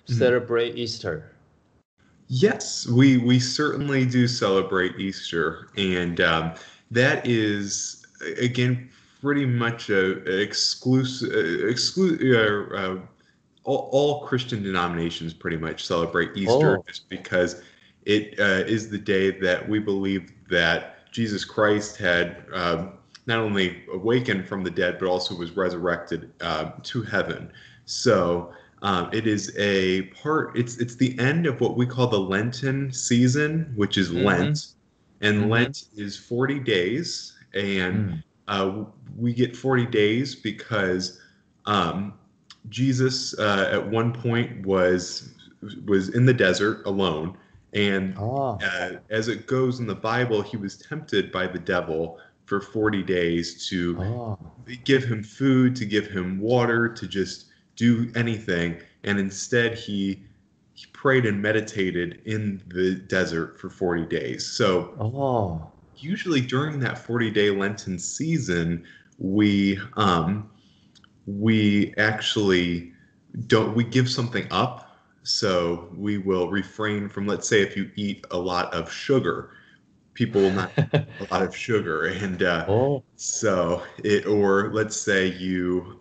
celebrate Easter? Yes, we certainly do celebrate Easter, and that is again pretty much a all Christian denominations pretty much celebrate Easter Oh, just because it is the day that we believe that Jesus Christ had not only awakened from the dead but also was resurrected to heaven. So it is a part. It's the end of what we call the Lenten season, which is mm-hmm, Lent, and mm-hmm, Lent is 40 days, and mm. we get 40 days because um, Jesus at one point was in the desert alone, and Oh, as it goes in the Bible, he was tempted by the devil for 40 days to oh, give him food, to give him water, to just do anything, and instead he prayed and meditated in the desert for 40 days. So oh. usually during that 40-day Lenten season, we actually don't we give something up. So we will refrain from, let's say, if you eat a lot of sugar, people will not eat a lot of sugar, and Oh, so it or let's say you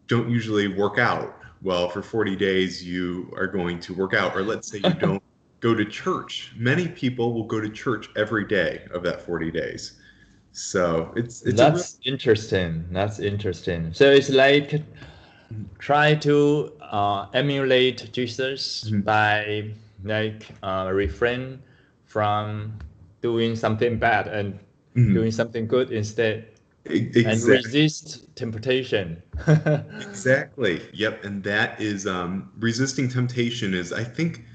don't usually work out. Well, for 40 days you are going to work out, or let's say you don't go to church. Many people will go to church every day of that 40 days. So it's a real that's interesting. That's interesting. So it's like try to emulate Jesus Mhm. by refrain from doing something bad and Mhm. doing something good instead, and Exactly. resist temptation. Exactly. Yep. And that is resisting temptation is, I think,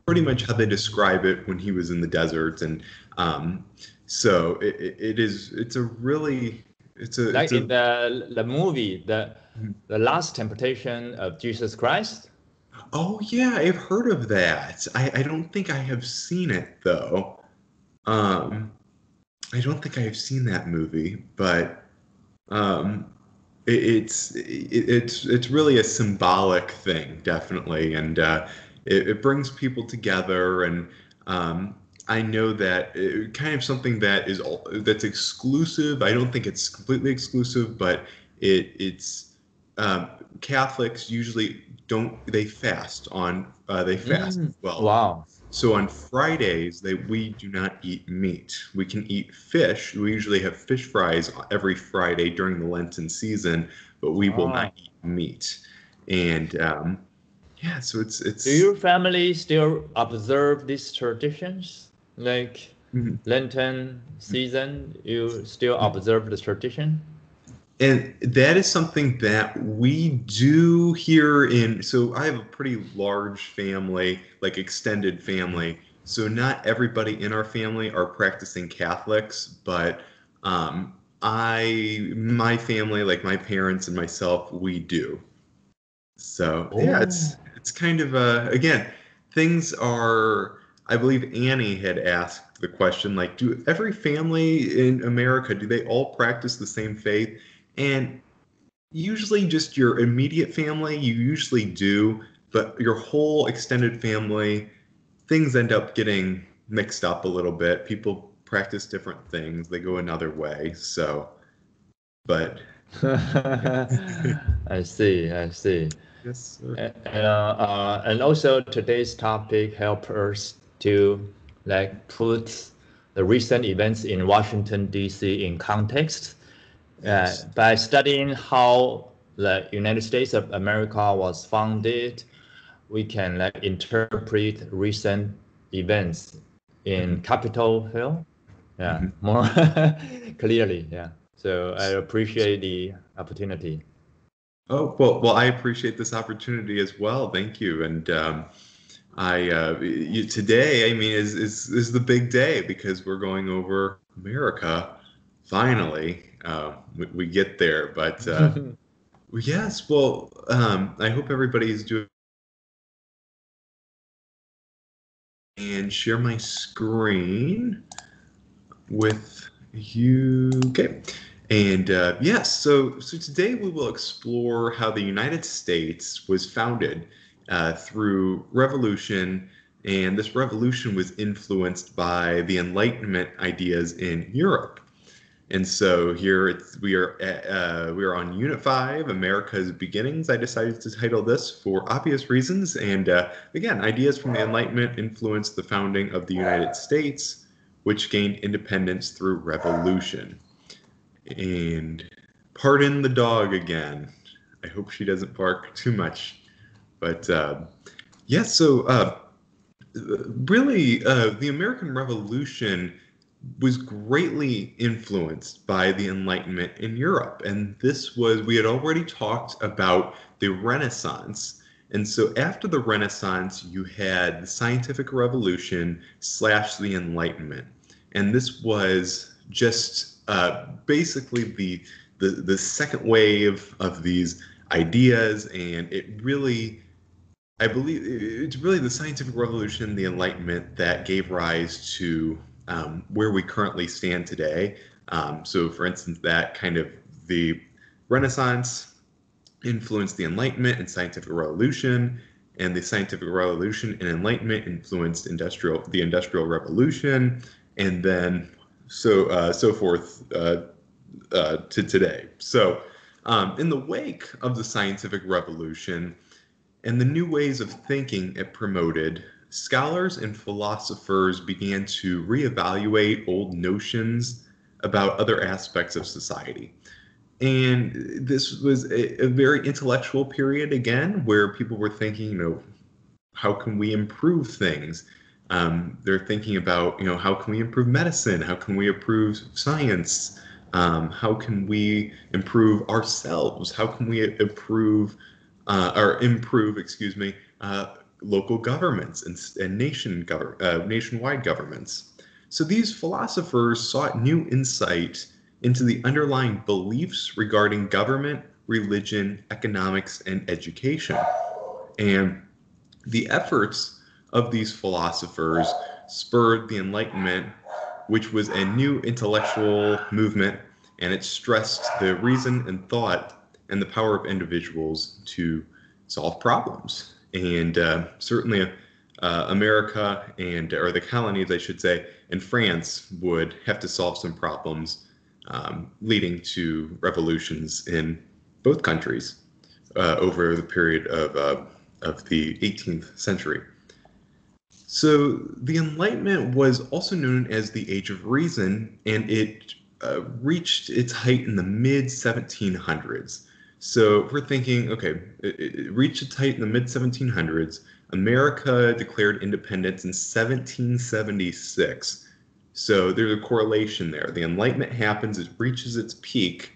pretty much how they describe it when he was in the desert. And um, so it is. It's a really. Like It's in a. the movie, the last temptation of Jesus Christ. Oh yeah, I've heard of that. I don't think I have seen it though. Um, I don't think I have seen that movie, but um, it's really a symbolic thing, definitely, and it brings people together. And I know that kind of something that that's exclusive. I don't think it's completely exclusive, but it's um, Catholics usually don't they fast on they fast Mm, as well. wow. So on Fridays, we do not eat meat. We can eat fish. We usually have fish fries every Friday during the Lenten season, but we will not Ah. eat meat. And yeah, so Do it's your family still observe these traditions? Like mhm, Lenten season, you still mhm. observe the tradition? And that is something that we do here in. So I have a pretty large family, like extended family. So not everybody in our family are practicing Catholics, but my family, like my parents and myself, we do. So yeah, Oh, it's kind of again, things are. I believe Annie had asked the question, like, do every family in America, do they all practice the same faith? And usually just your immediate family, you usually do, but your whole extended family, things end up getting mixed up a little bit. People practice different things, they go another way. So, but I see, I see. yes, sir. And also today's topic help us to like put the recent events in Washington D.C. in context Yes. by studying how the United States of America was founded. We can like interpret recent events in Mhm, Capitol Hill, yeah, mhm. more clearly, yeah. So I appreciate the opportunity. Oh, well, I appreciate this opportunity as well. Thank you. And today, I mean, is the big day because we're going over America. Finally, we get there. But yes, well, I hope everybody's doing and share my screen with you. Okay. And yes, so today we will explore how the United States was founded through revolution, and this revolution was influenced by the Enlightenment ideas in Europe. And so here we are on Unit 5, America's Beginnings. I decided to title this for obvious reasons. And again, ideas from the Enlightenment influenced the founding of the United States, which gained independence through revolution. And pardon the dog again. I hope she doesn't bark too much. But yeah, so really, the American Revolution was greatly influenced by the Enlightenment in Europe. And we had already talked about the Renaissance. And so after the Renaissance, you had the Scientific Revolution / the Enlightenment. And this was just basically the second wave of these ideas. And I believe it's really the Scientific Revolution, the Enlightenment, that gave rise to where we currently stand today. So, for instance, that kind of the Renaissance influenced the Enlightenment and Scientific Revolution, and the Scientific Revolution and Enlightenment influenced the Industrial Revolution, and then so forth to today. So, in the wake of the Scientific Revolution and the new ways of thinking it promoted, scholars and philosophers began to reevaluate old notions about other aspects of society. And this was a very intellectual period, again, where people were thinking, how can we improve things? They're thinking about, how can we improve medicine? How can we improve science? How can we improve ourselves? How can we improve local governments and nationwide governments. So these philosophers sought new insight into the underlying beliefs regarding government, religion, economics, and education. And the efforts of these philosophers spurred the Enlightenment, which was a new intellectual movement, and it stressed the reason and thought and the power of individuals to solve problems. And certainly America or the colonies, I should say, and France would have to solve some problems, leading to revolutions in both countries over the period of the 18th century. So the Enlightenment was also known as the Age of Reason, and it reached its height in the mid-1700s. So if we're thinking, okay, it reached its height in the mid-1700s. America declared independence in 1776. So there's a correlation there. The Enlightenment happens, it reaches its peak,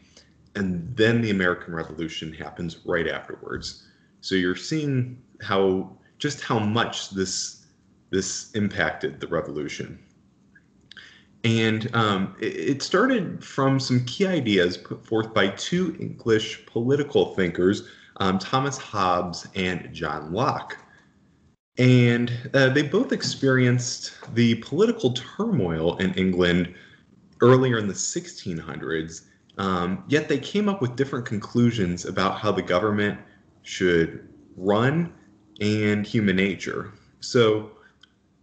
and then the American Revolution happens right afterwards. So you're seeing just how much this impacted the revolution. And it started from some key ideas put forth by two English political thinkers, Thomas Hobbes and John Locke. And they both experienced the political turmoil in England earlier in the 1600s, yet they came up with different conclusions about how the government should run and human nature. So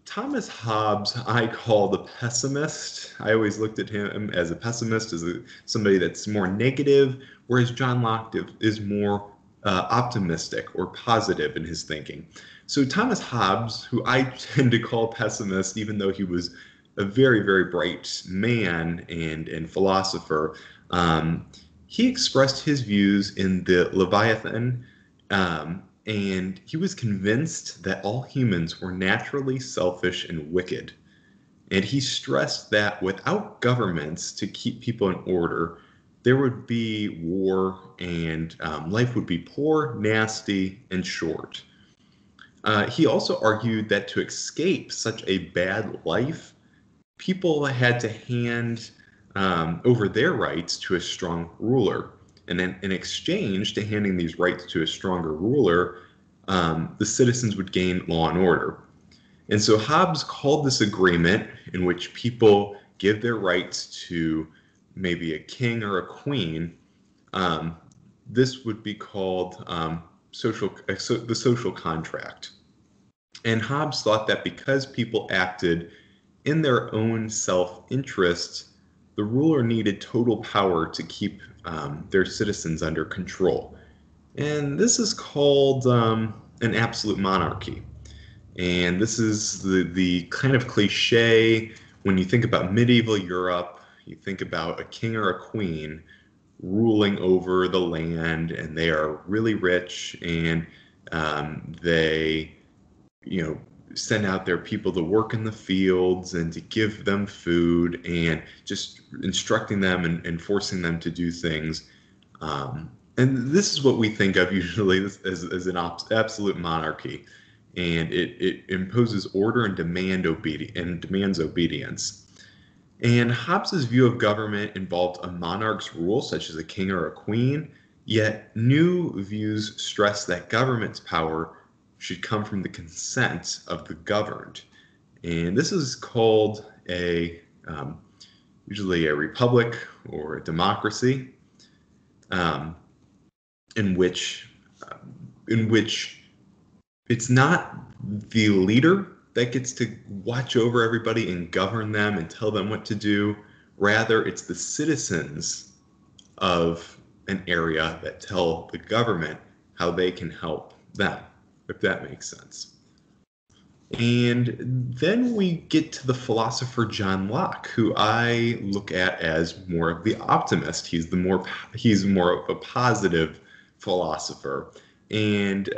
Thomas Hobbes, I call the pessimist. I always looked at him as a pessimist, as somebody that's more negative, whereas John Locke is more optimistic or positive in his thinking. So Thomas Hobbes, who I tend to call pessimist, even though he was a very, very bright man and philosopher, he expressed his views in the Leviathan, and he was convinced that all humans were naturally selfish and wicked. And he stressed that without governments to keep people in order, there would be war and life would be poor, nasty, and short. He also argued that to escape such a bad life, people had to hand over their rights to a strong ruler. And then in exchange to handing these rights to a stronger ruler, the citizens would gain law and order. And so Hobbes called this agreement, in which people give their rights to maybe a king or a queen, this would be called the social contract. And Hobbes thought that because people acted in their own self-interest, the ruler needed total power to keep their citizens under control. And this is called an absolute monarchy. And this is the kind of cliche when you think about medieval Europe, you think about a king or a queen ruling over the land, and they are really rich, and they, send out their people to work in the fields and to give them food and just instructing them and forcing them to do things. And this is what we think of usually as an absolute monarchy. And it imposes order and demands obedience. And Hobbes's view of government involved a monarch's rule, such as a king or a queen, yet new views stress that government's power should come from the consent of the governed. And this is called usually a republic or a democracy, in which it's not the leader that gets to watch over everybody and govern them and tell them what to do. Rather, it's the citizens of an area that tell the government how they can help them, if that makes sense. And then we get to the philosopher John Locke, who I look at as more of the optimist. He's more of a positive philosopher. And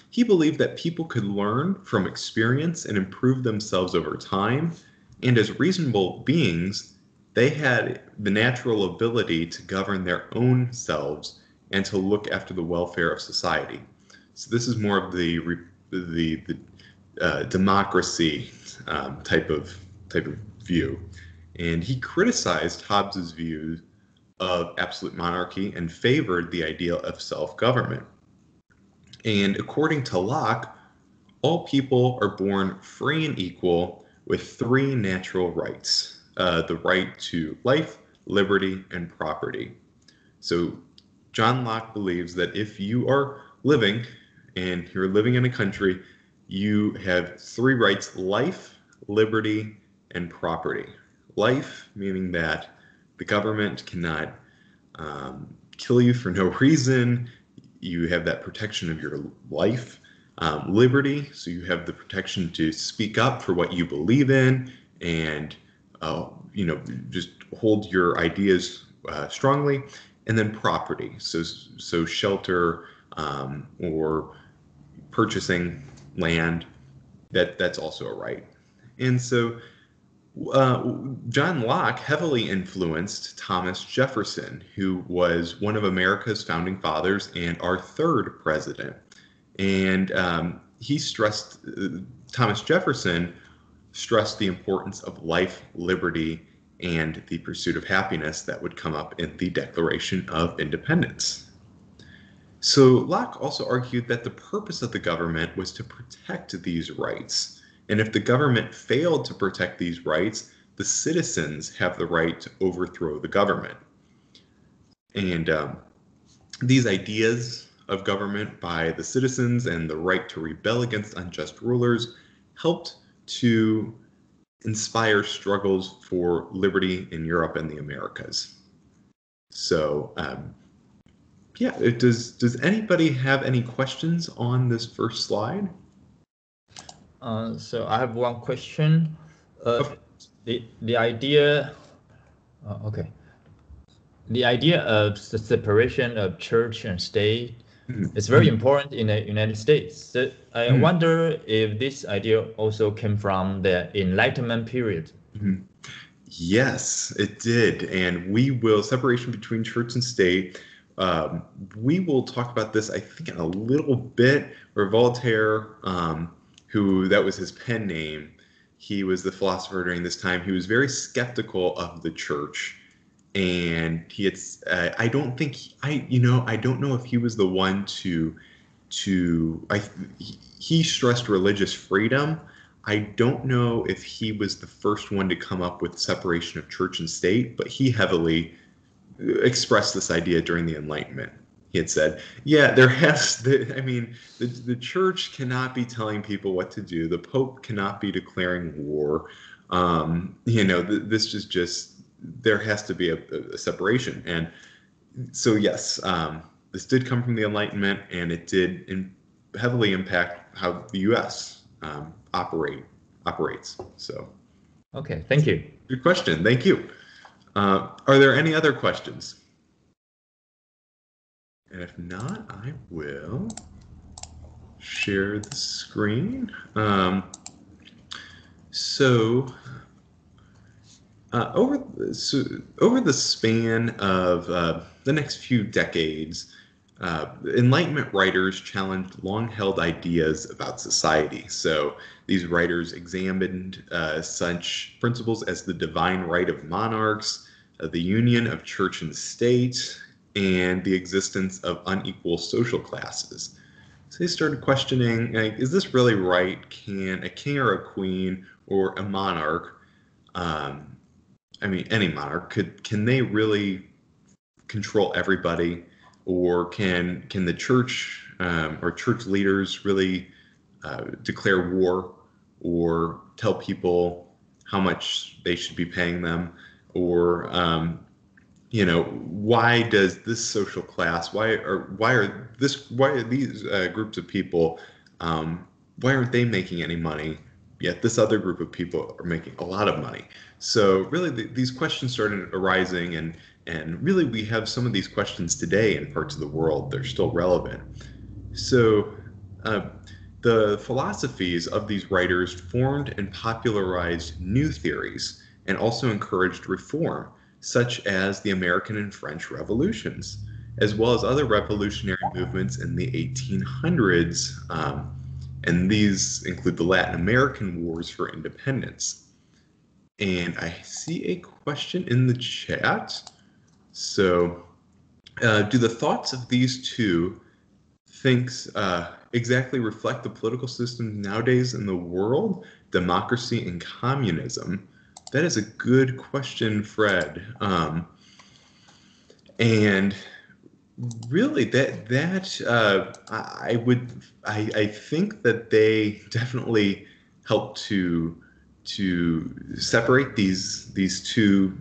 he believed that people could learn from experience and improve themselves over time. And as reasonable beings, they had the natural ability to govern their own selves and to look after the welfare of society. So this is more of the democracy type of view. And he criticized Hobbes's views of absolute monarchy and favored the idea of self-government. And according to Locke, all people are born free and equal with three natural rights: the right to life, liberty, and property. So John Locke believes that if you are living and you're living in a country, you have three rights: life, liberty, and property. Life, meaning that the government cannot kill you for no reason. You have that protection of your life. Liberty, so you have the protection to speak up for what you believe in and, just hold your ideas strongly. And then property, so shelter or purchasing land, that's also a right. And so John Locke heavily influenced Thomas Jefferson, who was one of America's founding fathers and our third president. And Thomas Jefferson stressed the importance of life, liberty, and the pursuit of happiness that would come up in the Declaration of Independence. So Locke also argued that the purpose of the government was to protect these rights. And if the government failed to protect these rights, the citizens have the right to overthrow the government. And these ideas of government by the citizens and the right to rebel against unjust rulers helped to inspire struggles for liberty in Europe and the Americas. So, does anybody have any questions on this first slide? So I have one question. The idea, the idea of the separation of church and state is very important in the United States. So I wonder if this idea also came from the Enlightenment period. Yes, it did. And separation between church and state, we will talk about this, I think, in a little bit, where Voltaire, that was his pen name, he was the philosopher during this time. He was very skeptical of the church, and I don't know if he was the one he stressed religious freedom, I don't know if he was the first one to come up with separation of church and state, but he heavily expressed this idea during the Enlightenment. He had said, yeah, the church cannot be telling people what to do. The Pope cannot be declaring war. This is just, there has to be a separation. And so, yes, this did come from the Enlightenment, and it did heavily impact how the U.S. Operates. So, Okay, thank you. good question. Thank you. Are there any other questions? And if not, I will share the screen. Over the span of the next few decades, Enlightenment writers challenged long-held ideas about society. So these writers examined such principles as the divine right of monarchs, the union of church and state, and the existence of unequal social classes. So they started questioning, like, is this really right? Can a king or a queen or a monarch, any monarch, can they really control everybody? Or can the church or church leaders really declare war or tell people how much they should be paying them? Or why does this social class, why are these groups of people, why aren't they making any money, yet this other group of people are making a lot of money? So really these questions started arising, and really we have some of these questions today in parts of the world. They're still relevant. So the philosophies of these writers formed and popularized new theories and also encouraged reform, such as the American and French revolutions, as well as other revolutionary movements in the 1800s. And these include the Latin American wars for independence. And I see a question in the chat. So, do the thoughts of these two thinks exactly reflect the political system nowadays in the world, democracy and communism? That is a good question, Fred. And really, I think that they definitely help to separate these two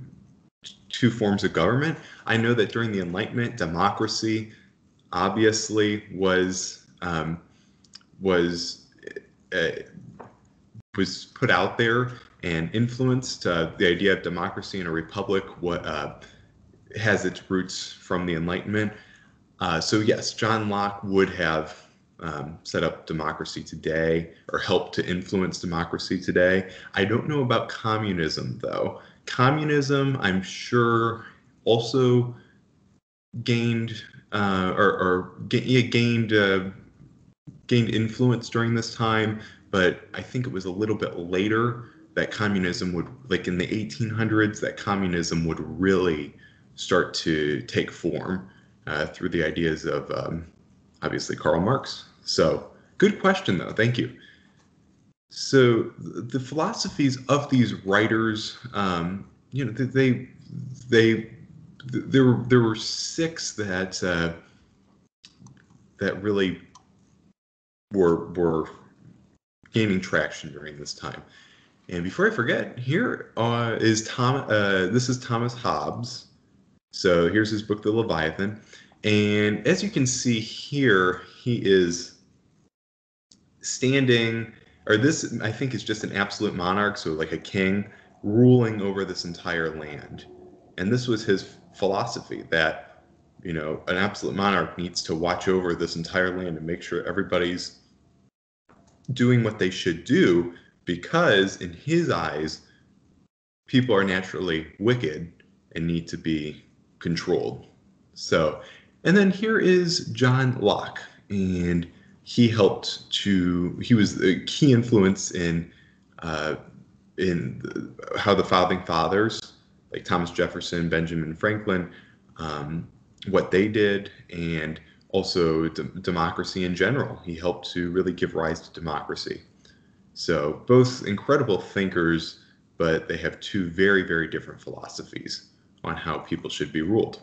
forms of government. I know that during the Enlightenment, democracy obviously was put out there and influenced. The idea of democracy in a republic has its roots from the Enlightenment. So yes, John Locke would have set up democracy today, or helped to influence democracy today. I don't know about communism, though. Communism, I'm sure, also gained gained influence during this time, but I think it was a little bit later that communism would, like in the 1800s, that communism would really start to take form through the ideas of obviously Karl Marx. So good question, though. Thank you. So the philosophies of these writers, there were six that really were gaining traction during this time. And before I forget, here is this is Thomas Hobbes. So here's his book, The Leviathan. And as you can see here, he is standing, or this I think is just an absolute monarch, so like a king ruling over this entire land. And this was his philosophy, that an absolute monarch needs to watch over this entire land and make sure everybody's doing what they should do, because in his eyes, people are naturally wicked and need to be controlled. So, and then here is John Locke, and he was a key influence in how the founding fathers, like Thomas Jefferson, Benjamin Franklin, what they did, and also democracy in general. He helped to really give rise to democracy. So both incredible thinkers, but they have two very, very different philosophies on how people should be ruled.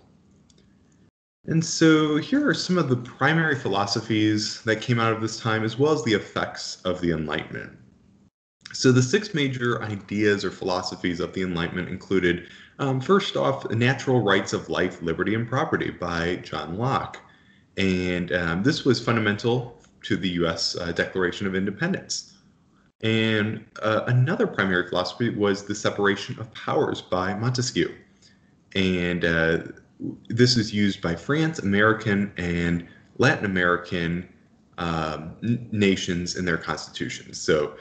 And so here are some of the primary philosophies that came out of this time, as well as the effects of the Enlightenment. So the six major ideas or philosophies of the Enlightenment included, first off, Natural Rights of Life, Liberty, and Property by John Locke. And this was fundamental to the U.S. Declaration of Independence. And another primary philosophy was the separation of powers by Montesquieu. And this is used by France, American, and Latin American nations in their constitutions. So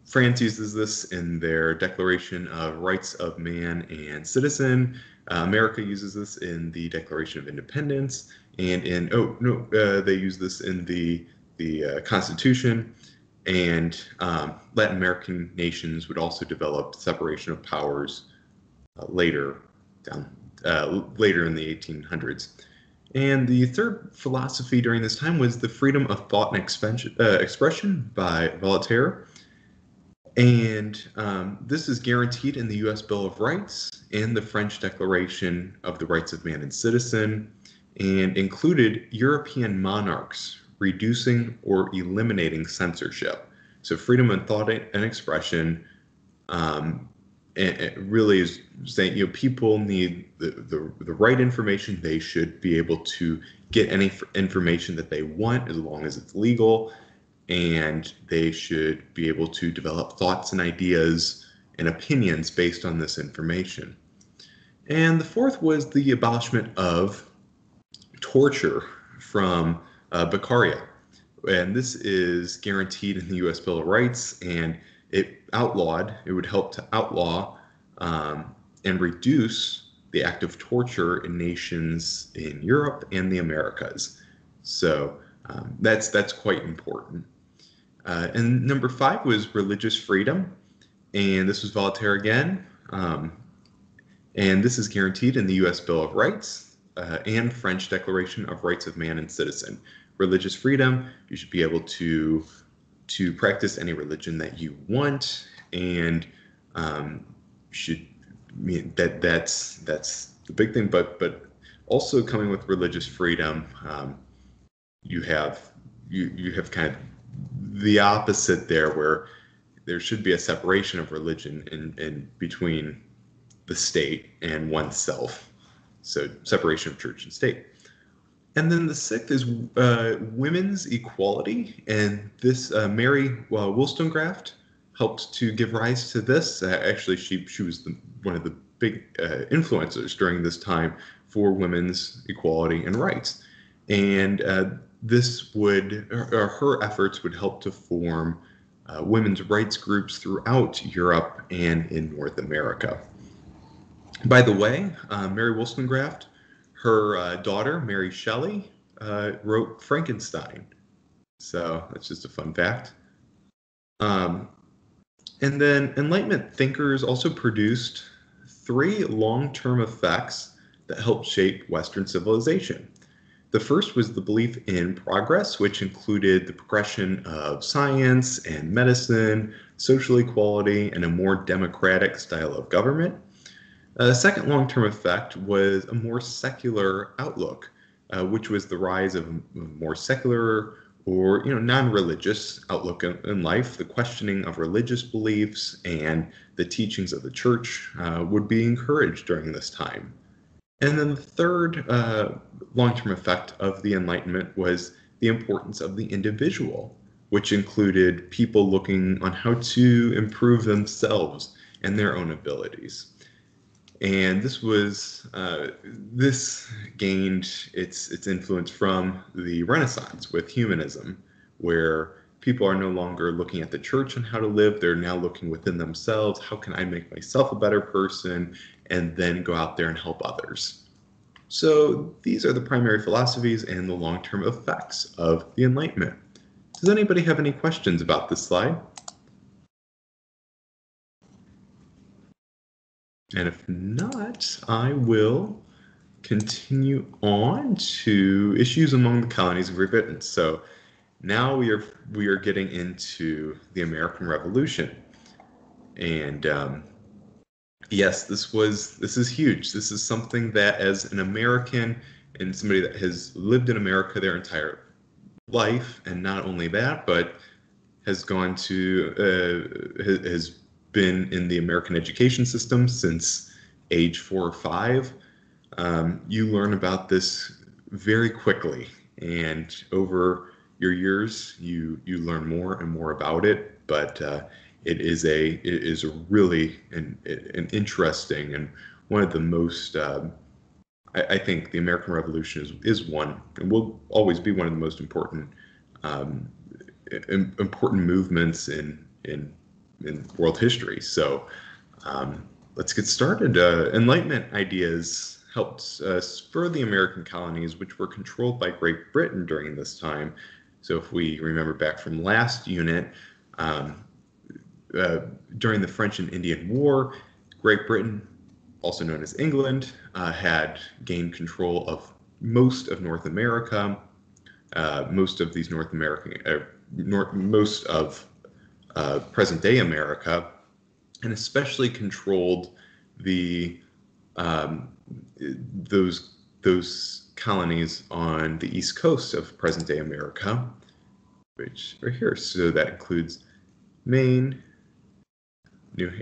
France uses this in their Declaration of Rights of Man and Citizen. America uses this in the Declaration of Independence, and they use this in the Constitution. And Latin American nations would also develop separation of powers later in the 1800s. And the third philosophy during this time was the freedom of thought and expression by Voltaire. And this is guaranteed in the U.S. Bill of Rights and the French Declaration of the Rights of Man and Citizen, and included European monarchs reducing or eliminating censorship. So freedom of thought and expression it really is saying, people need the right information. They should be able to get any information that they want as long as it's legal, and they should be able to develop thoughts and ideas and opinions based on this information. And the fourth was the abolishment of torture from Beccaria. And this is guaranteed in the U.S. Bill of Rights, and it would help to outlaw and reduce the act of torture in nations in Europe and the Americas. So that's quite important. And number 5 was religious freedom, and this was Voltaire again. And this is guaranteed in the U.S. Bill of Rights and French Declaration of Rights of Man and Citizen. Religious freedom, you should be able to practice any religion that you want, and that's the big thing. But also coming with religious freedom, you have kind of the opposite there, where there should be a separation of religion in between the state and oneself. So separation of church and state. And then the 6th is women's equality, and this Mary Wollstonecraft helped to give rise to this. Actually, she was one of the big influencers during this time for women's equality and rights. And her efforts would help to form women's rights groups throughout Europe and in North America. By the way, Mary Wollstonecraft, her daughter, Mary Shelley, wrote Frankenstein. So that's just a fun fact. And then Enlightenment thinkers also produced 3 long-term effects that helped shape Western civilization. The first was the belief in progress, which included the progression of science and medicine, social equality, and a more democratic style of government. The second long-term effect was a more secular outlook, which was the rise of a more secular or non-religious outlook in life. The questioning of religious beliefs and the teachings of the church would be encouraged during this time. And then the third long-term effect of the Enlightenment was the importance of the individual, which included people looking on how to improve themselves and their own abilities. And this gained its influence from the Renaissance with humanism, where people are no longer looking at the church and how to live. They're now looking within themselves. How can I make myself a better person, and then go out there and help others? So these are the primary philosophies and the long-term effects of the Enlightenment. Does anybody have any questions about this slide? And if not, I will continue on to issues among the colonies of Great Britain. So Now we are getting into the American Revolution, and yes, this is huge. This is something that, as an American and somebody that has lived in America their entire life, and not only that, but has gone to has been in the American education system since age 4 or 5. You learn about this very quickly, and over your years, you learn more and more about it. But it is a really an interesting and one of the most I think the American Revolution is one and will always be one of the most important um, important movements in world history. So let's get started. Enlightenment ideas helped spur the American colonies, which were controlled by Great Britain during this time. So if we remember back from last unit, um, uh, during the French and Indian War, Great Britain, also known as England, had gained control of most of North America. Most of these North American, most of present day America, and especially controlled the um, those colonies on the east coast of present day America, which are here. So that includes Maine, New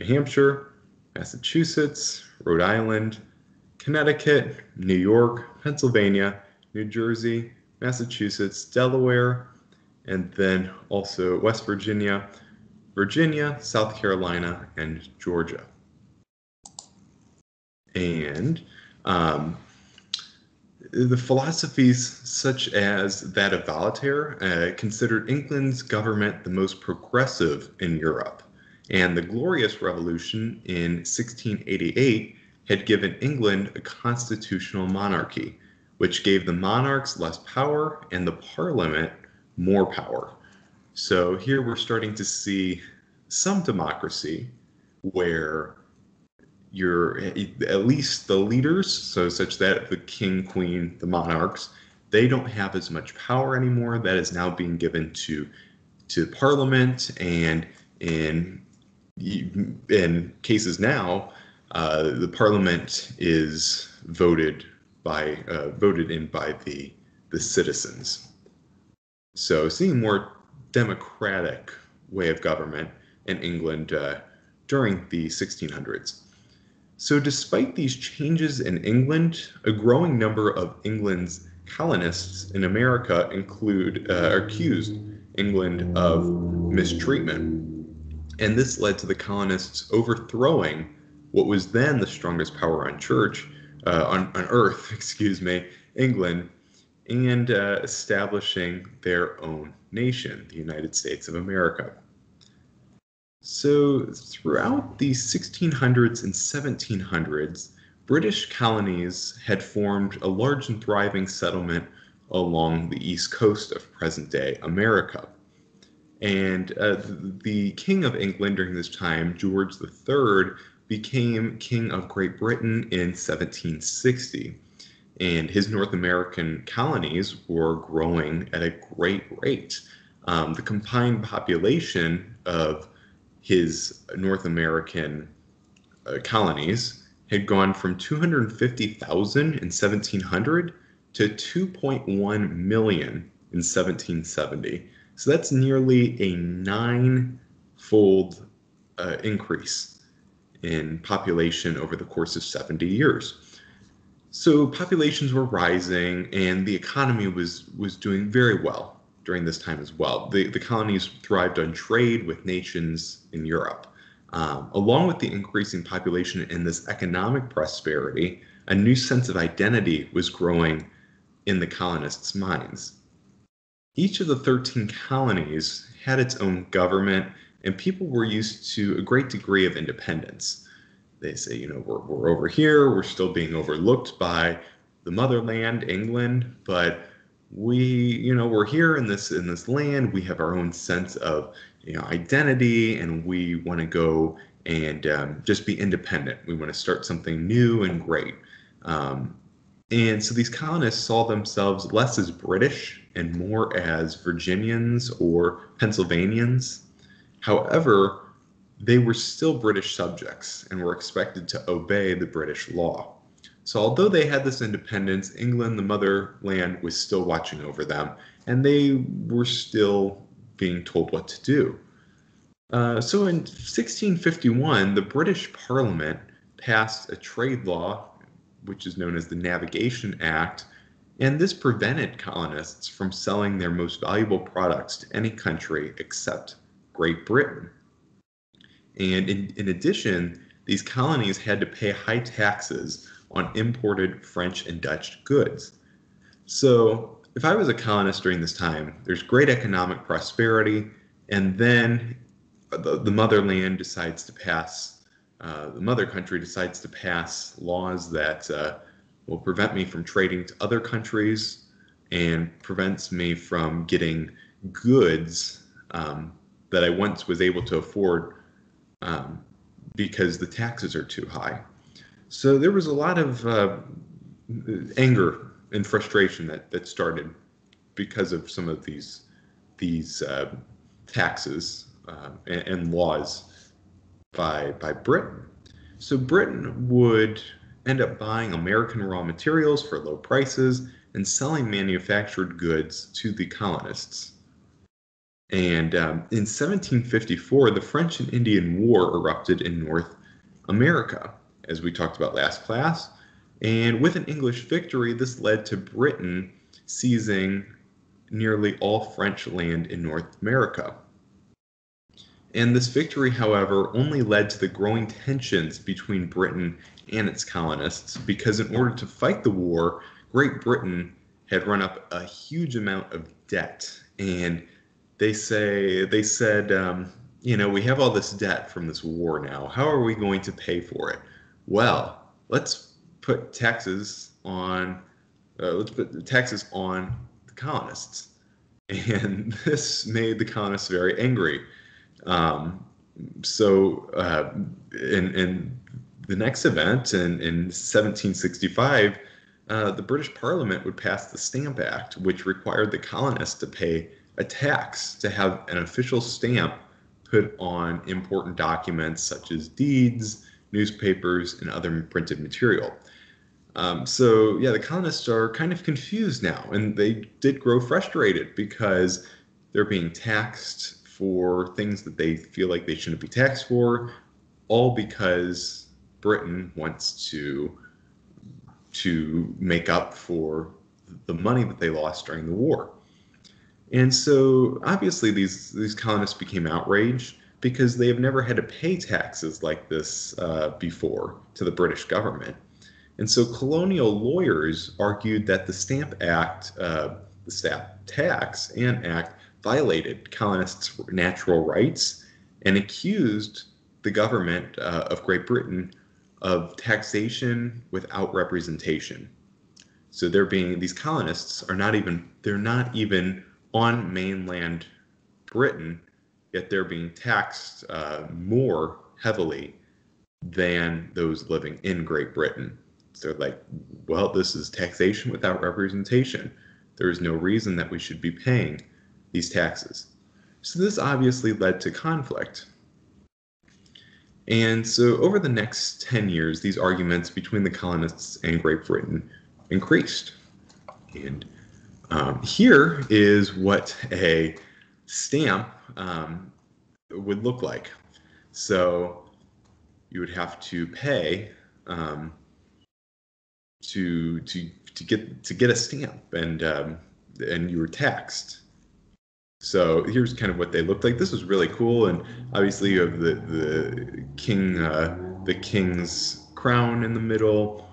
Hampshire, Massachusetts, Rhode Island, Connecticut, New York, Pennsylvania, New Jersey, Massachusetts, Delaware, and then also West Virginia, Virginia, South Carolina, and Georgia. And the philosophies such as that of Voltaire considered England's government the most progressive in Europe. And the Glorious Revolution in 1688 had given England a constitutional monarchy, which gave the monarchs less power and the parliament more power. So here we're starting to see some democracy where you're at least the leaders, so such that the king, queen, the monarchs, they don't have as much power anymore. That is now being given to parliament, and in cases now, the parliament is voted in by the citizens. So seeing more democratic way of government in England during the 1600s. So despite these changes in England, a growing number of England's colonists in America accused England of mistreatment. And this led to the colonists overthrowing what was then the strongest power on on earth, excuse me, England, and establishing their own nation, the United States of America. So throughout the 1600s and 1700s, British colonies had formed a large and thriving settlement along the east coast of present-day America. And the King of England during this time, George III, became King of Great Britain in 1760. And his North American colonies were growing at a great rate. The combined population of his North American colonies had gone from 250,000 in 1700 to 2.1 million in 1770. So that's nearly a nine-fold increase in population over the course of 70 years. So populations were rising, and the economy was doing very well during this time as well. The colonies thrived on trade with nations in Europe. Along with the increasing population and this economic prosperity, a new sense of identity was growing in the colonists' minds. Each of the 13 colonies had its own government, and people were used to a great degree of independence. They say, we're over here, we're still being overlooked by the motherland, England, but we're here in this land. We have our own sense of identity, and we want to go and just be independent. We want to start something new and great. And so these colonists saw themselves less as British and more as Virginians or Pennsylvanians. However, they were still British subjects and were expected to obey the British law. So although they had this independence, England, the motherland, was still watching over them, and they were still being told what to do. So in 1651, the British Parliament passed a trade law, which is known as the Navigation Act, and this prevented colonists from selling their most valuable products to any country except Great Britain. And in addition, these colonies had to pay high taxes on imported French and Dutch goods. So if I was a colonist during this time, there's great economic prosperity, and then the motherland decides to pass, the mother country decides to pass laws that will prevent me from trading to other countries and prevents me from getting goods that I once was able to afford because the taxes are too high. So there was a lot of anger and frustration that started because of some of these taxes and laws by Britain. So Britain would end up buying American raw materials for low prices and selling manufactured goods to the colonists. And in 1754, the French and Indian War erupted in North America, as we talked about last class. And with an English victory, this led to Britain seizing nearly all French land in North America. And this victory, however, only led to the growing tensions between Britain and its colonists, because in order to fight the war, Great Britain had run up a huge amount of debt. And they said, we have all this debt from this war now. How are we going to pay for it? Well, let's put taxes on the colonists. And this made the colonists very angry. So in the next event, in 1765, the British Parliament would pass the Stamp Act, which required the colonists to pay a tax to have an official stamp put on important documents such as deeds, newspapers, and other printed material. So yeah, the colonists are kind of confused now, and they did grow frustrated because they're being taxed for things that they feel like they shouldn't be taxed for, all because Britain wants to make up for the money that they lost during the war. And so obviously these colonists became outraged because they have never had to pay taxes like this before to the British government. And so colonial lawyers argued that the Stamp Act, the Stamp Tax and Act, violated colonists' natural rights and accused the government of Great Britain of taxation without representation. So these colonists are not even on mainland Britain, yet they're being taxed more heavily than those living in Great Britain. So they're like, well, this is taxation without representation. There is no reason that we should be paying these taxes. So this obviously led to conflict. And so over the next 10 years, these arguments between the colonists and Great Britain increased. And here is what a stamp would look like. So you would have to pay to get a stamp, and you were taxed. So here's kind of what they looked like. This was really cool, and obviously you have the king's crown in the middle,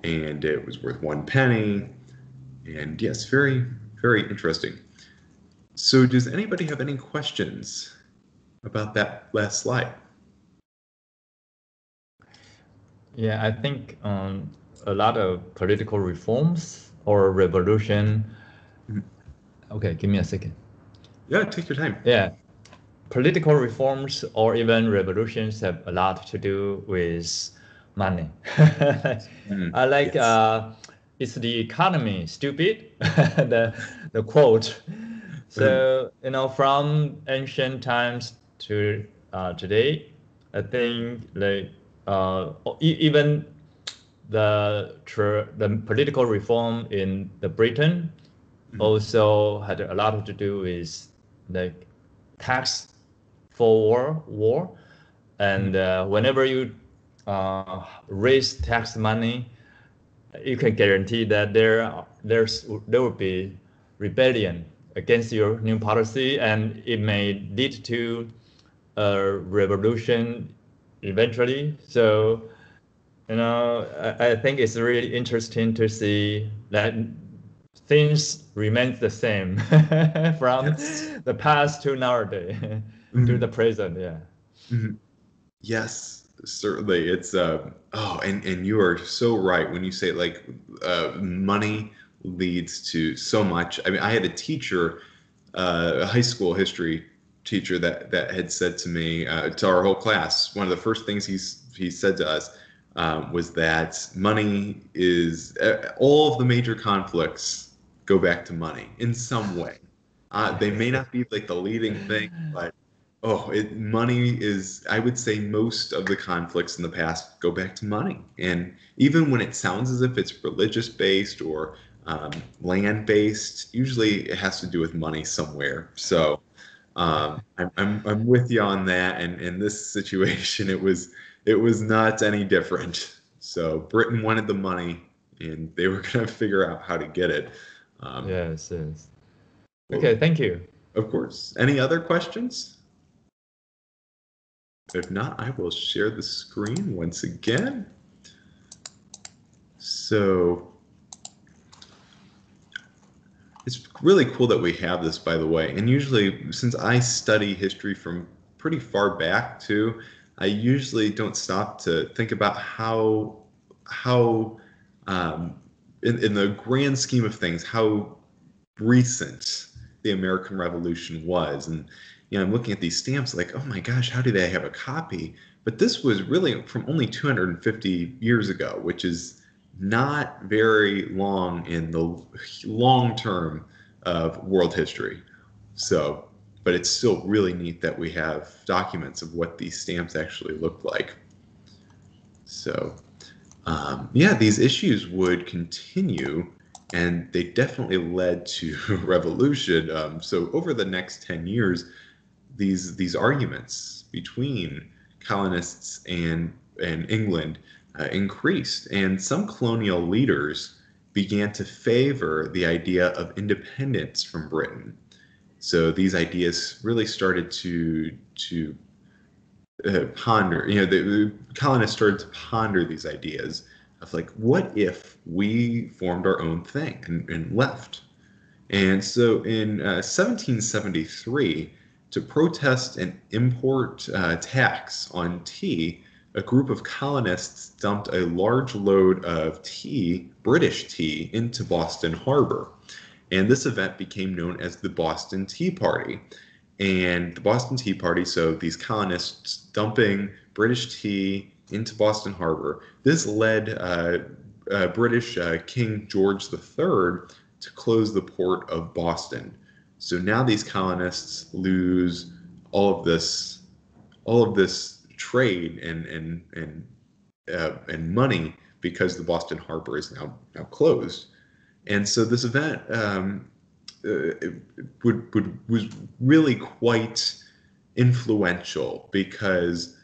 and it was worth 1 penny. And yes, very, very interesting. So does anybody have any questions about that last slide? Yeah, I think a lot of political reforms or revolution. Okay, give me a second. Yeah, take your time. Yeah, political reforms or even revolutions have a lot to do with money. I like Yes. is the economy stupid? The quote. So, from ancient times to today, I think like even the political reform in the Britain also had a lot to do with like tax for war, and whenever you raise tax money, you can guarantee that there will be rebellion against your new policy, and it may lead to a revolution eventually. So, I think it's really interesting to see that things remain the same from Yes. the past to nowadays to the present. Yeah. Mhm. Yes, certainly. It's and you are so right when you say like money leads to so much. I mean, I had a teacher, a high school history teacher that had said to me, to our whole class, one of the first things he said to us was that money is all of the major conflicts go back to money in some way. They may Yes. not be like the leading thing, but money is, I would say most of the conflicts in the past go back to money. And even when it sounds as if it's religious based or land based, usually it has to do with money somewhere. So I'm with you on that. And in this situation, it was not any different. So Britain wanted the money, and they were going to figure out how to get it. Um, Yes. Yes. well, Okay. Thank you. of course. Any other questions? If not, I will share the screen once again. So it's really cool that we have this, by the way. And usually, since I study history from pretty far back too, I usually don't stop to think about how um, in the grand scheme of things, how recent the American Revolution was. And I'm looking at these stamps like, oh my gosh, how do they have a copy? But this was really from only 250 years ago, which is not very long in the long term of world history. So, but it's still really neat that we have documents of what these stamps actually looked like. So, yeah, these issues would continue, and they definitely led to revolution. So over the next 10 years, these arguments between colonists and England increased, and some colonial leaders began to favor the idea of independence from Britain. So these ideas really started to ponder. The colonists started to ponder these ideas of like, what if we formed our own thing and left? And so in 1773, to protest an import tax on tea, a group of colonists dumped a large load of tea, British tea, into Boston Harbor. And this event became known as the Boston Tea Party. And the Boston Tea Party, so these colonists dumping British tea into Boston Harbor, this led British King George III to close the port of Boston. So now these colonists lose all of this trade and money because the Boston Harbor is now closed. And so this event was really quite influential because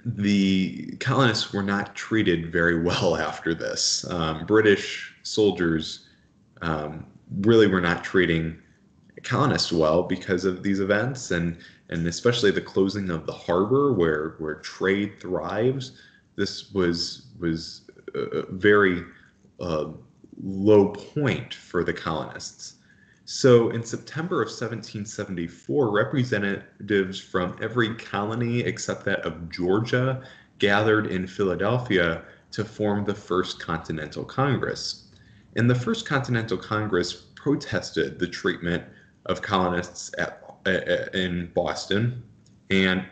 the colonists were not treated very well after this. British soldiers really were not treating colonists well because of these events, and especially the closing of the harbor where trade thrives. This was a very uh, low point for the colonists. So in September of 1774, representatives from every colony except that of Georgia gathered in Philadelphia to form the First Continental Congress. And the First Continental Congress protested the treatment of colonists in Boston. And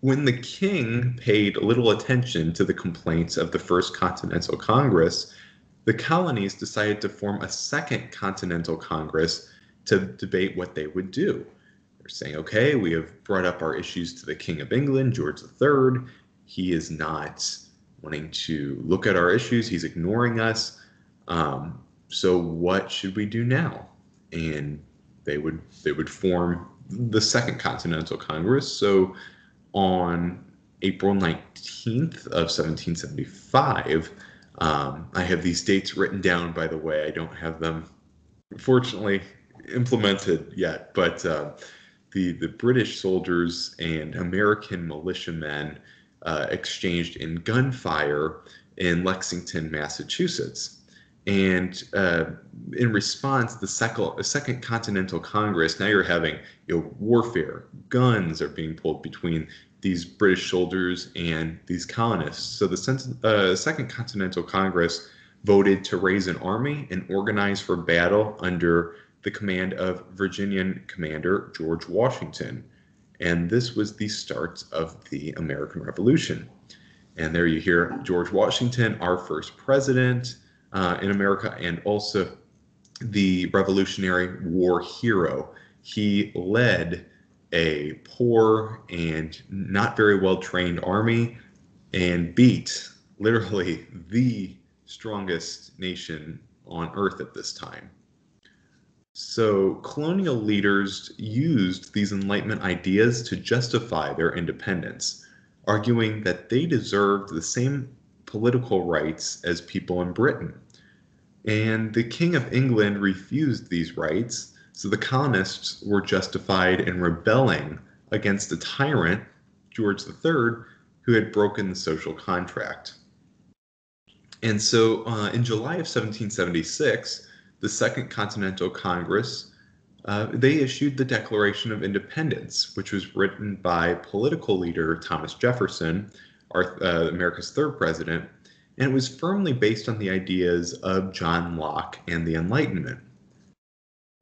when the king paid little attention to the complaints of the First Continental Congress, the colonies decided to form a second Continental Congress to debate what they would do. They're saying, okay, we have brought up our issues to the King of England, George III. He is not wanting to look at our issues. He's ignoring us. So what should we do now? And they would form the Second Continental Congress. So on April 19th of 1775, I have these dates written down, by the way. I don't have them, unfortunately, implemented yet, but the British soldiers and American militiamen exchanged in gunfire in Lexington, Massachusetts. And in response, the Second Continental Congress, now you're having warfare. Guns are being pulled between these British soldiers and these colonists. So the Second Continental Congress voted to raise an army and organize for battle under the command of Virginian commander George Washington. And this was the start of the American Revolution. And there you hear George Washington, our first president in America, and also the Revolutionary War hero. He led a poor and not very well trained army and beat literally the strongest nation on earth at this time. So colonial leaders used these Enlightenment ideas to justify their independence, arguing that they deserved the same political rights as people in Britain. And the King of England refused these rights, so the colonists were justified in rebelling against a tyrant, George III, who had broken the social contract. And so in July of 1776, the Second Continental Congress, they issued the Declaration of Independence, which was written by political leader Thomas Jefferson, America's third president, and it was firmly based on the ideas of John Locke and the Enlightenment.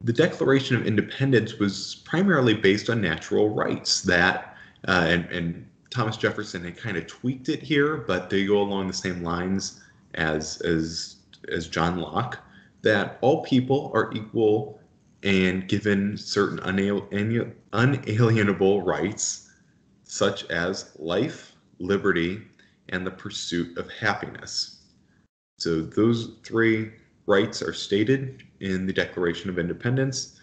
The Declaration of Independence was primarily based on natural rights that, and Thomas Jefferson had kind of tweaked it here, but they go along the same lines as John Locke, that all people are equal and given certain unalienable rights, such as life, liberty, and the pursuit of happiness. So those three rights are stated in the Declaration of Independence.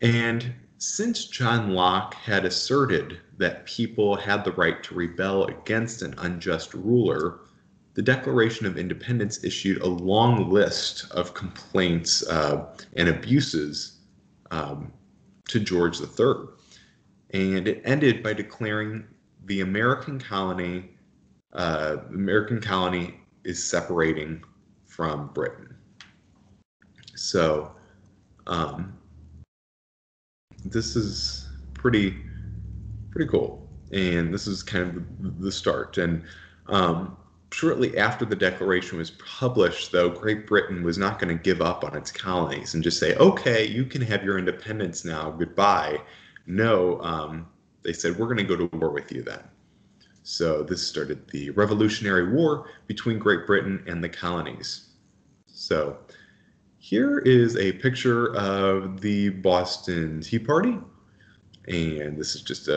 And since John Locke had asserted that people had the right to rebel against an unjust ruler, the Declaration of Independence issued a long list of complaints and abuses to George III. And it ended by declaring the American colony is separating from Britain. So this is pretty cool. And this is kind of the start. And shortly after the Declaration was published, though, Great Britain was not going to give up on its colonies and just say, okay, you can have your independence now, goodbye. No, they said, we're going to go to war with you then. So this started the Revolutionary War between Great Britain and the colonies. So here is a picture of the Boston Tea Party. And this is just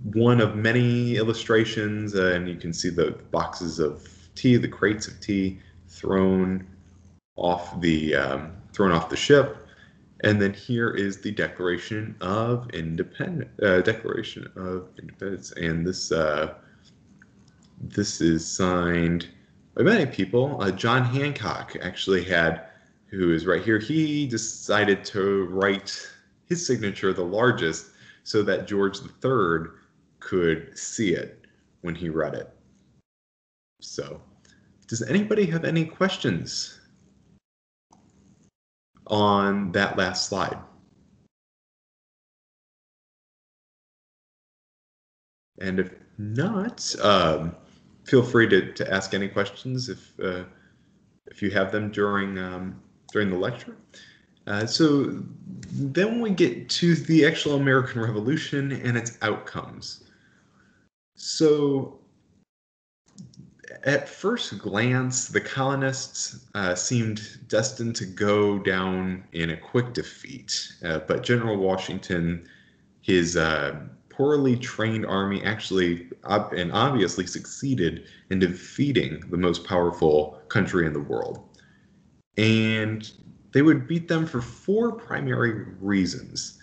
one of many illustrations, and you can see the boxes of tea, the crates of tea thrown off the ship. And then here is the Declaration of Independence. And this is signed by many people. John Hancock actually who is right here. He decided to write his signature, the largest, so that George III could see it when he read it. So, does anybody have any questions on that last slide? And if not, feel free to ask any questions if you have them during the lecture. So then we get to the actual American Revolution and its outcomes. So at first glance, the colonists seemed destined to go down in a quick defeat. But General Washington, his poorly trained army actually and obviously succeeded in defeating the most powerful country in the world. And they would beat them for four primary reasons.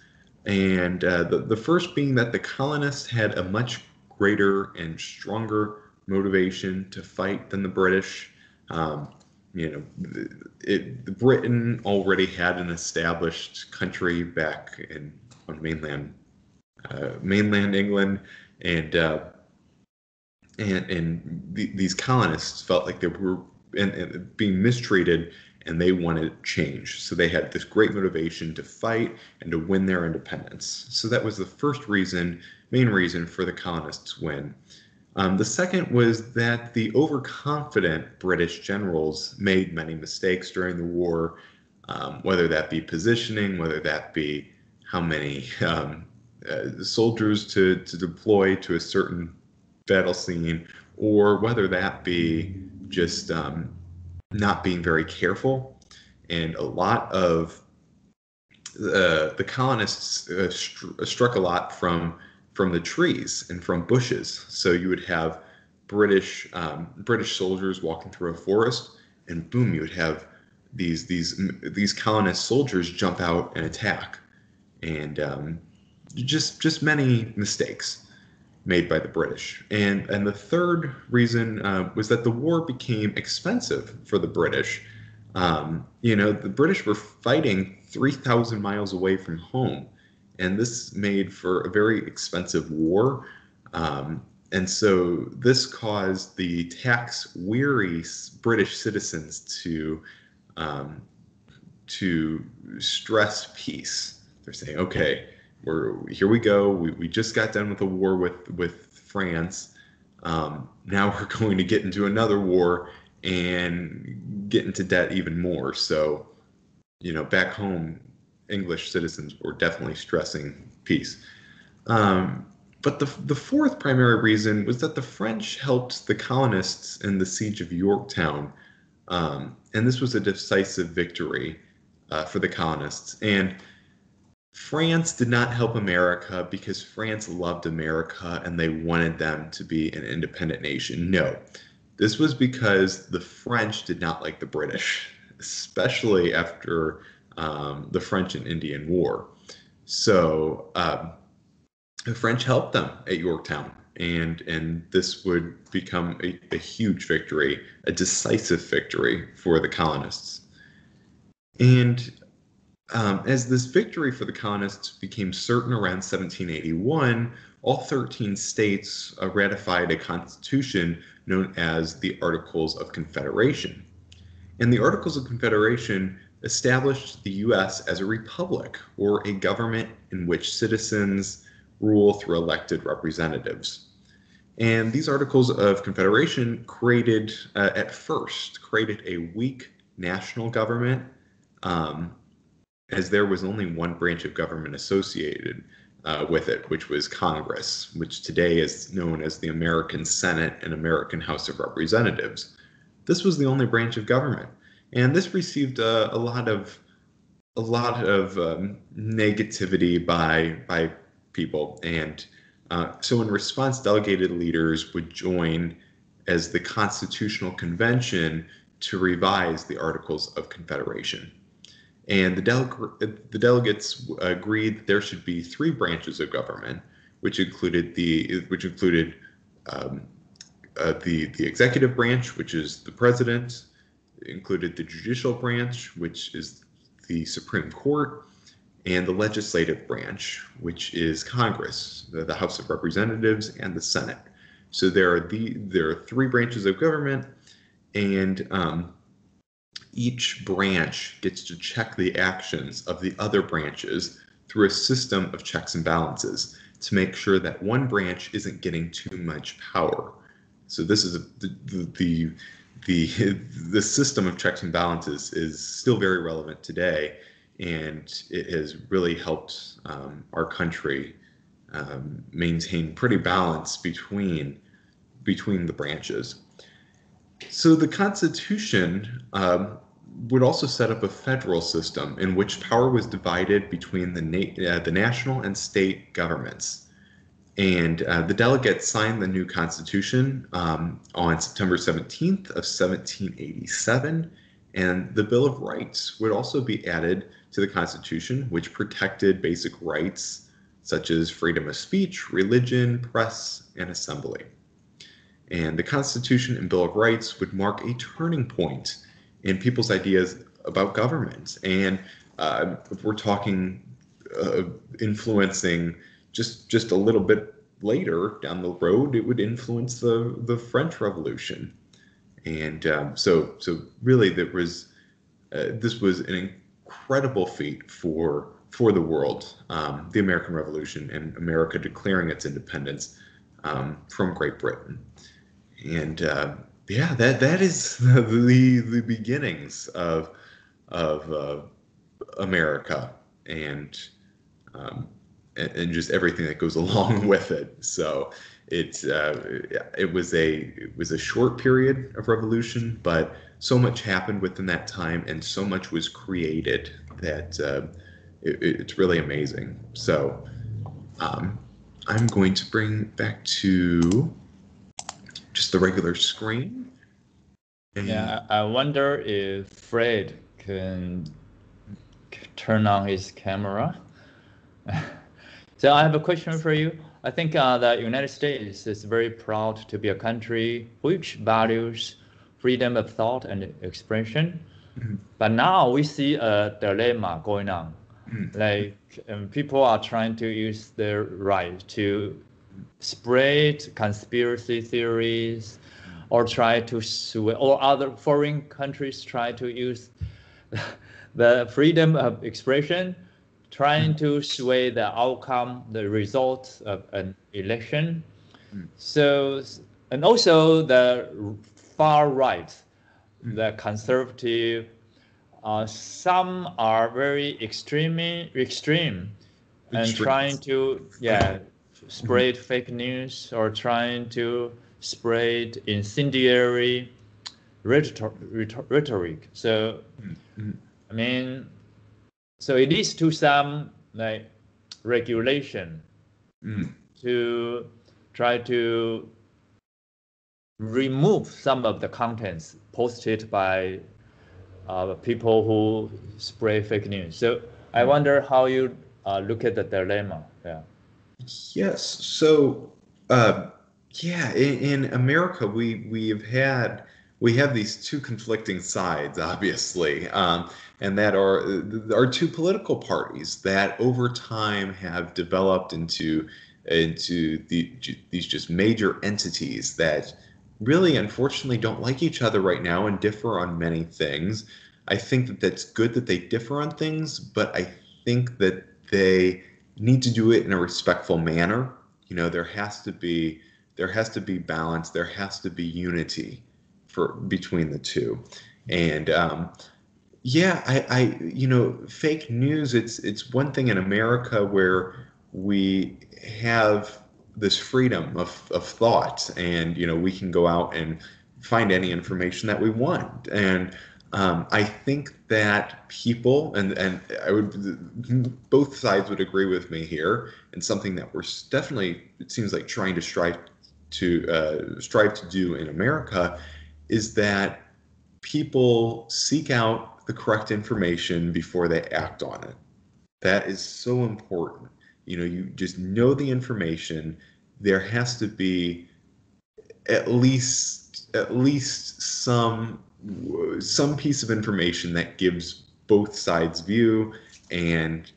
And the first being that the colonists had a much greater and stronger motivation to fight than the British. Britain already had an established country back on mainland England, and these colonists felt like they were being mistreated, and they wanted change. So they had this great motivation to fight and to win their independence. So that was the first main reason for the colonists' win. The second was that the overconfident British generals made many mistakes during the war, whether that be positioning, whether that be how many soldiers to deploy to a certain battle scene, or whether that be just not being very careful. And a lot of the colonists struck a lot from the trees and from bushes. So you would have British soldiers walking through a forest, and boom, you would have these colonist soldiers jump out and attack, and just many mistakes made by the British. And the third reason was that the war became expensive for the British. The British were fighting 3,000 miles away from home, and this made for a very expensive war. And so this caused the tax-weary British citizens to stress peace. They're saying, okay, here we go. We just got done with a war with France. Now we're going to get into another war and get into debt even more. So, back home, English citizens were definitely stressing peace. But the fourth primary reason was that the French helped the colonists in the siege of Yorktown. And this was a decisive victory for the colonists. And France did not help America because France loved America and they wanted them to be an independent nation. No, this was because the French did not like the British, especially after the French and Indian War. So the French helped them at Yorktown, and this would become a huge victory, a decisive victory for the colonists. And as this victory for the colonists became certain around 1781, all 13 states ratified a constitution known as the Articles of Confederation. And the Articles of Confederation established the U.S. as a republic, or a government in which citizens rule through elected representatives. And these Articles of Confederation at first created a weak national government, as there was only one branch of government associated with it, which was Congress, which today is known as the American Senate and American House of Representatives. This was the only branch of government, and this received a lot of negativity by people. And so in response, delegated leaders would join as the Constitutional Convention to revise the Articles of Confederation. And the delegates agreed that there should be three branches of government, which included the executive branch, which is the president. It included the judicial branch, which is the Supreme Court, and the legislative branch, which is Congress, the House of Representatives, and the Senate. So there are three branches of government, and each branch gets to check the actions of the other branches through a system of checks and balances to make sure that one branch isn't getting too much power. So this is the system of checks and balances is still very relevant today, and it has really helped our country maintain pretty balance between the branches. So the Constitution would also set up a federal system in which power was divided between the national and state governments. And the delegates signed the new Constitution on September 17th of 1787. And the Bill of Rights would also be added to the Constitution, which protected basic rights such as freedom of speech, religion, press, and assembly. And the Constitution and Bill of Rights would mark a turning point in people's ideas about government. And if we're talking influencing just a little bit later down the road, it would influence the French Revolution. And so really this was an incredible feat for the world, the American Revolution and America declaring its independence from Great Britain. And yeah, that is the beginnings of America and just everything that goes along with it. So it was a short period of revolution, but so much happened within that time, and so much was created that it's really amazing. So I'm going to bring back to just the regular screen. And yeah, I wonder if Fred can turn on his camera. So I have a question for you. I think the United States is very proud to be a country which values freedom of thought and expression. Mm-hmm. But now we see a dilemma going on. Mm-hmm. Like people are trying to use their right to spread conspiracy theories, or try to sway, or other foreign countries try to use the freedom of expression, trying to sway the outcome, the results of an election. So, and also the far right, the conservative, some are very extreme and trying to spread fake news or trying to spread incendiary rhetoric. So, I mean, so it leads to some like regulation to try to remove some of the contents posted by people who spread fake news. So I wonder how you look at the dilemma. Yeah. Yes. So, in America, we have these two conflicting sides, obviously, and that are two political parties that over time have developed into these just major entities that really, unfortunately, don't like each other right now and differ on many things. I think that's good that they differ on things, but I think that they need to do it in a respectful manner. You know, there has to be balance, there has to be unity between the two. And fake news, it's one thing in America where we have this freedom of thought, and we can go out and find any information that we want. And I think that people, and both sides would agree with me here, and something that we're definitely, it seems like, trying to strive to do in America, is that people seek out the correct information before they act on it. That is so important. You just know the information. There has to be at least some piece of information that gives both sides view, and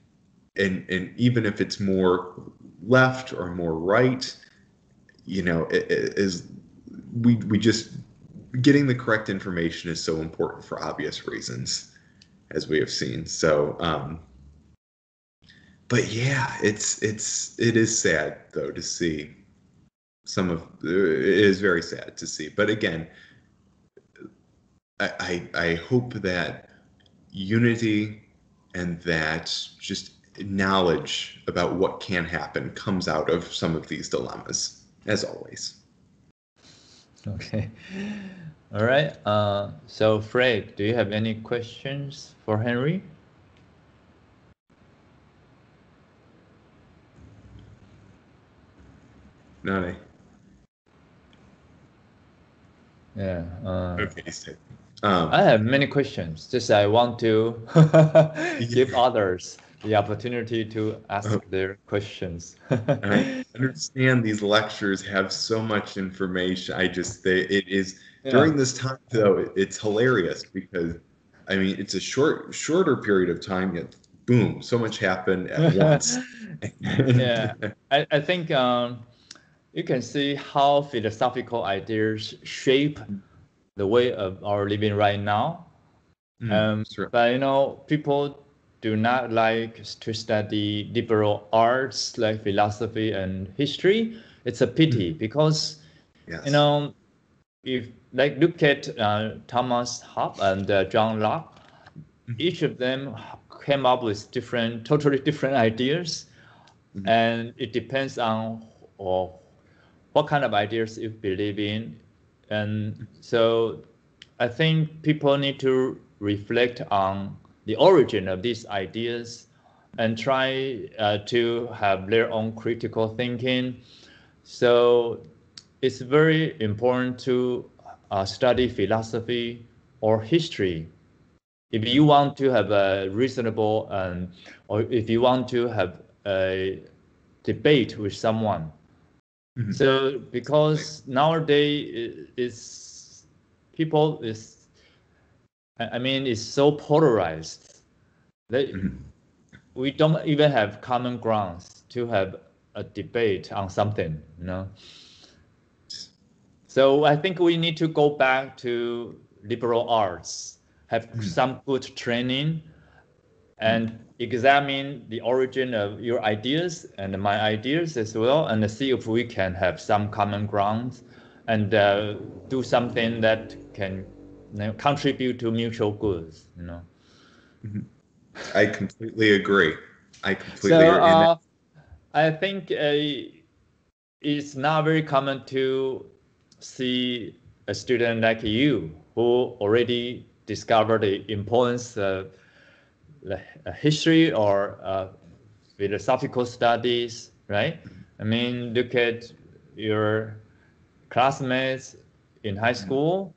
even if it's more left or more right, we just getting the correct information is so important for obvious reasons, as we have seen. So, but yeah, it is sad though to see it is very sad to see. But again, I hope that unity and that just knowledge about what can happen comes out of some of these dilemmas, as always. Okay. All right. So Fred, do you have any questions for Henry? No. Yeah. Okay. So, I have many questions. Just I want to give yeah. others the opportunity to ask their questions. I understand these lectures have so much information. It is Yeah. during this time though, it's hilarious because I mean it's a shorter period of time, yet boom, so much happened at once. Yeah. And I think you can see how philosophical ideas shape the way of our living right now. sure. But people do not like to study liberal arts like philosophy and history. It's a pity because you Yes. know if like look at Thomas Hobbes and John Locke, each of them came up with totally different ideas, and it depends on or what kind of ideas you believe in. And so I think people need to reflect on the origin of these ideas and try to have their own critical thinking. So it's very important to study philosophy or history if you want to have a reasonable or if you want to have a debate with someone. So because nowadays is people is I mean it's so polarized that we don't even have common grounds to have a debate on something. So I think we need to go back to liberal arts, have some good training, and examine the origin of your ideas and my ideas as well, and see if we can have some common ground and do something that can contribute to mutual goods. I completely agree. I completely So agree. And I think it's not very common to see a student like you who already discovered the importance of the history or philosophical studies, right? I mean, look at your classmates in high school,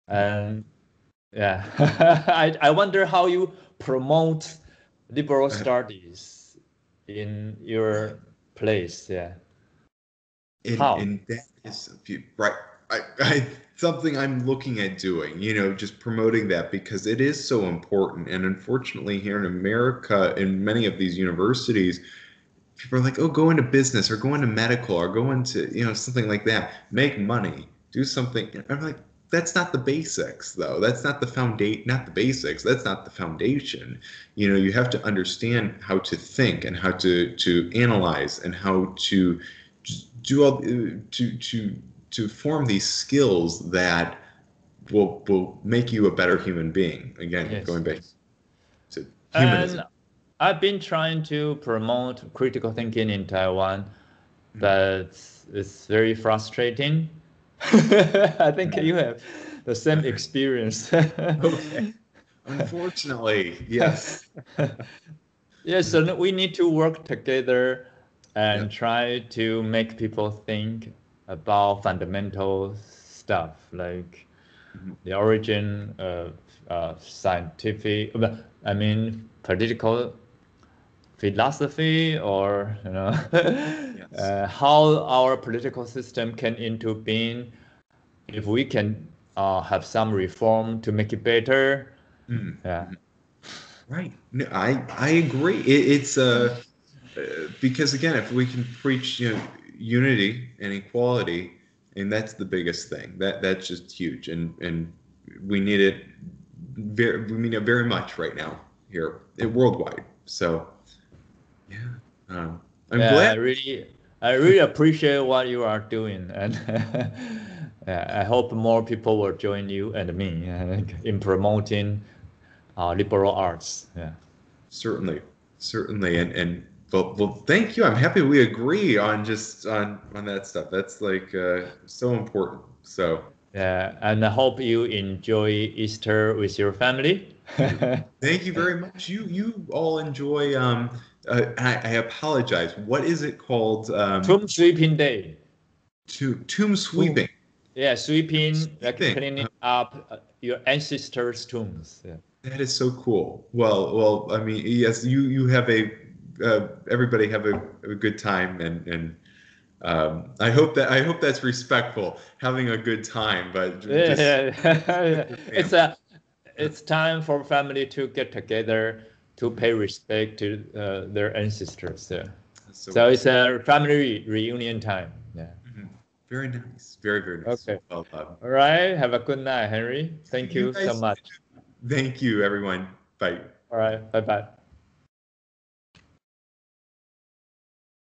and yeah, I wonder how you promote liberal studies in your place. Yeah, how? and that is right. I something I'm looking at doing, just promoting that because it is so important. And unfortunately, here in America, in many of these universities, people are like, "Oh, go into business or go into medical or go into, something like that. Make money, do something." And I'm like, that's not the basics, though. That's not the foundation, not the basics. That's not the foundation. You have to understand how to think and how to analyze and how to do all to form these skills that will make you a better human being. Again, Yes, going back yes. to And humanism. I've been trying to promote critical thinking in Taiwan, but it's very frustrating. I think you have the same experience. Okay. Unfortunately, yes. Yes, so we need to work together Yeah. and try to make people think about fundamental stuff like the origin of scientific, I mean, political philosophy, or Yes. how our political system can into being if we can have some reform to make it better. Mm. Yeah. Right. No, I agree. It's because again, if we can preach unity and equality, and that's the biggest thing. That's just huge, and we need it we need it very much right now here worldwide. So yeah, I'm Yeah, glad. I really appreciate what you are doing, and yeah, I hope more people will join you and me in promoting liberal arts. Yeah. Certainly, certainly, and well, thank you. I'm happy we agree on just on that stuff. That's like so important. So Yeah, and I hope you enjoy Easter with your family. Thank you very much. You all enjoy. I apologize. What is it called? Tomb sweeping day. Tomb Tomb. sweeping. Yeah, sweeping, like Sweeping. cleaning up your ancestors' tombs. Yeah. That is so cool. Well. I mean, yes. You have a. Everybody have a good time, and I hope that's respectful. Having a good time, but just Yeah, yeah. with It's family. a, it's time for family to get together to pay respect to their ancestors. Yeah. So So it's a family reunion time. Yeah. mhm. Very nice. Very nice. Okay. Well, All right. Have a good night, Henry. Thank you you so guys. much. Thank you, everyone. Bye. All right. Bye bye.